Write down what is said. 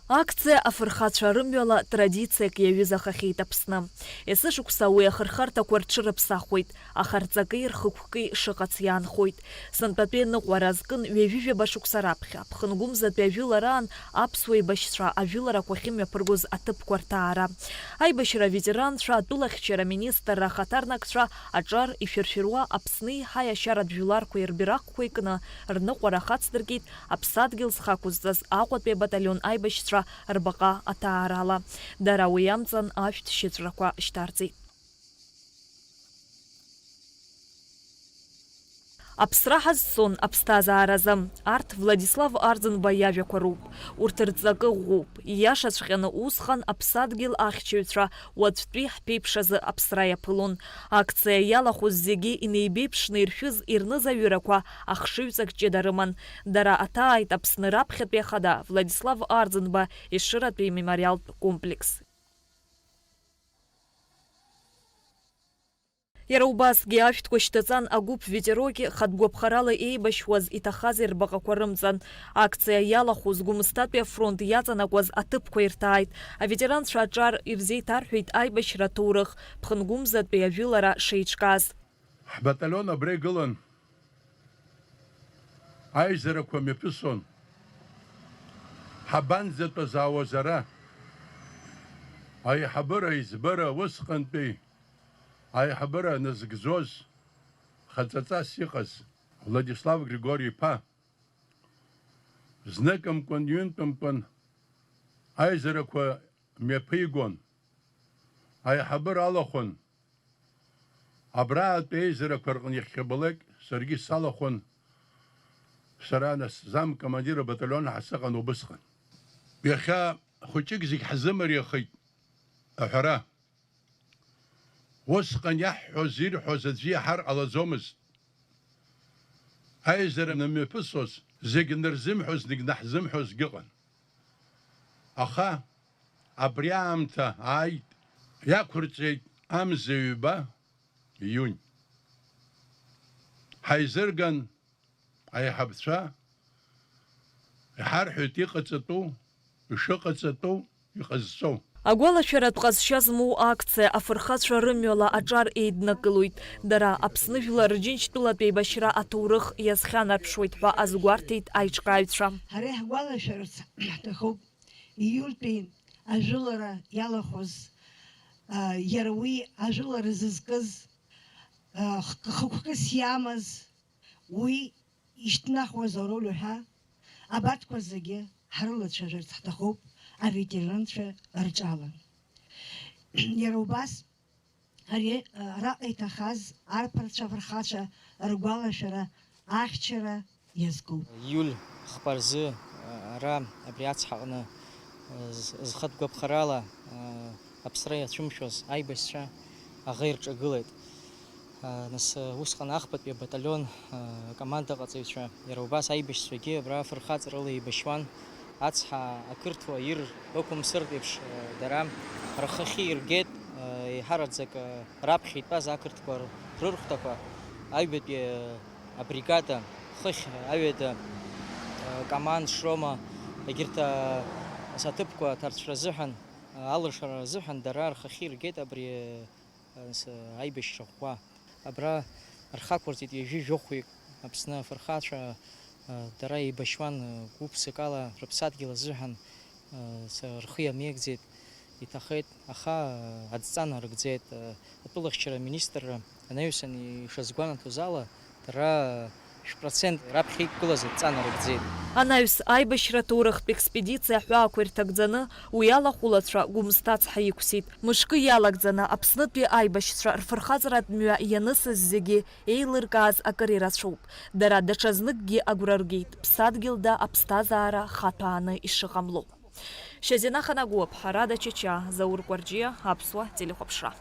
Акция афырхацәа рымҩала традициак иаҩызахахьеит Аԥсны. Есышықәса уи ахырхарҭақәа рҽырыԥсахуеит, аха рҵаки рхықәки шыҟац иаанхоит. Сынтәатәи ныҟәара зкын ҩажәижәаба шықәса раԥхьа. Ԥхынгәымзатәи ажәылараан аԥсуа еибашьцәа ажәыларақәа ахьымҩаԥыргоз аҭыԥқәа рҭаара. Аибашьра ветеранцәа, атәылахьчара министрра ахаҭарнакцәа аҿар ишәыршәыруа Аԥсны еиҳа иашьаратә жәларқәа ирбираҟқәа икны рныҟәара ахацдыркит Аԥсадгьыл зхақәызҵаз Аҟәатәи абаталион аибашьцәа рбаҟа аҭаарала. Дара уи амҵан ашәҭ шьыҵәрақәа шьҭарҵеит. Аԥсра ҳазцон аԥсҭазааразы. Арҭ Владислав Арӡынба иажәақәа роуп. Урҭ рҵакы ӷәӷәоуп. Ииашаҵәҟьаны усҟан Аԥсадгьыл ахьчаҩцәа уаҵәтәи ҳԥеиԥшазы аԥсра иаԥылон. Акциа иалахәыз зегьы инеибеиԥшны иршәыз ирныз аҩырақәа ахшыҩҵак ҷыда рыман. Дара аҭааит Аԥсны раԥхьатәи ахада Владислав Арӡынба ешыратәи мемориалтә комплекс. Иара убасгьы ашәҭқәа шьҭаҵан агәыԥ ветероки хатәгәаԥхарала еибашьуаз иҭахаз ирбаҟақәа рымҵан. Акциа иалахәыз Гәымсҭатәи афронт иаҵанакуаз аҭыԥқәа ирҭааит. Аветеранцәа аҿар ирзеиҭарҳәеит аибашьра ҭоурых Ԥхынгәымзатәи ажәылара шеиҿкааз. Ҳбаталион абра игылан, аизарақәа мҩаԥысон, ҳабанӡатәаз аауазара, аиҳабыра избыра усҟантәи аиҳабыра назыгӡоз хаҵаҵас иҟаз Владислав Григори-иԥа зныкымкәан ҩынтәымкәан аизарақәа мҩаԥигон, аиҳабыра алахәын. Абраатәи аизарақәа рҟны иахьабалак саргьы салахәын. Сара нас замкомандир абаталион ҳасыҟан убысҟан. Иахьа хәыҷык зегь ҳзымариахеит аҳәара. Усҟан иаҳҳәоз ирҳәоз аӡәы иаҳар ҟалаӡомызт. Аизара намҩаԥысуаз зегь нырзымҳәоз, наҳзымҳәозгьы ыҟан. Аха абри аамҭа ааит, иақәырҵеит амза ҩба июнь. Ҳаизырган аиҳабцәа иҳарҳәоит иҟаҵатәу, ишыҟаҵатәу, иҟазҵоу. Агәалашәаратә ҟазшьа змоу акциа афырхацәа рымҩала аҿар еиднакылоит. Дара Аԥсны жәлар рџьынџьтәылатәи еибашьра аҭоурых иазхьанарԥшуеит ҳәа азгәарҭеит аиҿкааҩцәа. Ҳара иҳгәалашәарц ҳҭахуп июльтәи ажәылара иалахәыз, иара уи ажәылара зызкыз, хықәкыс иамаз, уи ишьҭнахуаз ароль ҳәа абарҭқәа зегьы ҳрылацәажәарц ҳҭахуп аветеранцәа рҿала. Иара убас араҟа иҭахаз арԥарцәа афырхацәа ргәалашәара ахьчара иазкуп. Июль хԥа-рзы ара абри ацҳаҟны зхатәгәаԥхарала аԥсра иацәымшәоз аибашьцәа аӷа ирҿагылеит. Нас усҟан ахԥатәи абаталион командаҟаҵаҩцәа иара убас аибашьцәагьы абра афырхаҵарала еибашьуан. Ацҳа ақырҭуа ир ықәымсыртә еиԥш дара рхахьы иргеит, иҳараӡак раԥхьа итәаз ақырҭқәа рырхәҭақәа аҩбатәи абригада хыхь аҩада команд шрома егьырҭ асаҭыԥқәа ҭарцәра азыҳәан, алыршара азыҳәан дара рхахьы иргеит абри аибашьра ӷәӷәа. Абра рхақәырҵеит ҩажәи-жәохәҩык Аԥсны афырхацәа. Дара еибашьуан гәыԥсык ала рыԥсадгьыл азыҳәан, рхы иамеигӡеит, иҭахеит, аха адҵа нарыгӡеит. Атәылахьчара министрра анаҩсан ишазгәанаҭоз ала, дара 1% раԥхьа иқәгылаз адҵа нарыгӡеит. Анаҩс аибашьра ҭоурыхтә експедициа ҳәаақәа ирҭагӡаны уи алахәылацәа Гәымсҭа ацҳа иқәсит. Мышкы иалагӡаны Аԥснытәи аибашьцәа рфырхаҵаратә мҩа ианысыз зегьы еилыркааз акыр ирацәоуп. Дара даҽазныкгьы агәра ргеит, ԥсадгьылда аԥсҭазаара хаҭәааны ишыҟамло. Шьазина Ханагәыԥ, Ҳарада Чача, Заур Кәарҷиа, Аԥсуа телехәаԥшра.